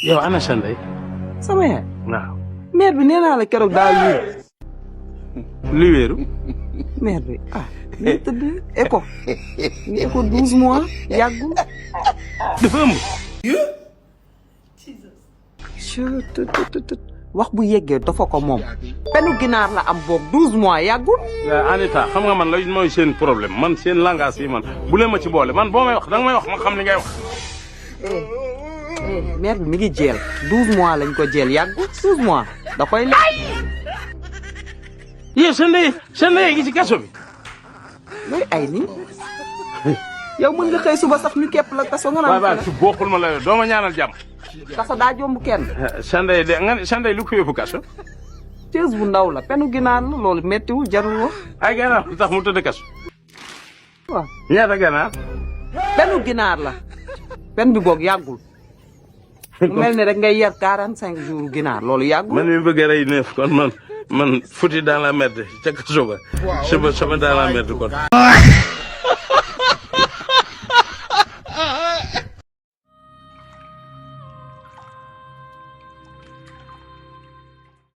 yow ana sa ndey. sama yaay. waaw. mère bi nee naa la keroog daal wéer. li wéeru. mère bi ñu tëdd écho. ñu écho 12 mois yàggul. dafa ëmb. wax bu yeggee dafa ko moom. penu ginaar la am boog 12 mois yàggul. Anita xam nga man la mooy seen problème man seen langage yi man bu leen ma ci boole man boo may wax danga may wax ma xam li ngay wax. mère bi mi ngi jeel 12 mois lañ ko jeel yàggul 12 mois da koy laaj. yow sa ndey ngi ci kaso bi. looy ay nii yow mën nga xëy suba sax ñu képp la kaso nga naan. waaw ci bokkul ma la yow doo ma ñaanal jàmm. kaso daa jomb kenn. sa ndey de nga sa ndey lu ko yóbbu kaso. Cees bu ndaw la penu ginaar la loolu méttiwul jarul wax. ay ganaar lu tax mu tëdd kaso. waaw ñaata ganaar. penu ginaar la. pen bi boog yàggul. mu mel ni rek ngay yar 45 jours ginaar loolu yàggul. man mi bëgg a rey neef kon man foutu dans la merde ca kaso ba. sama dans la merde kon.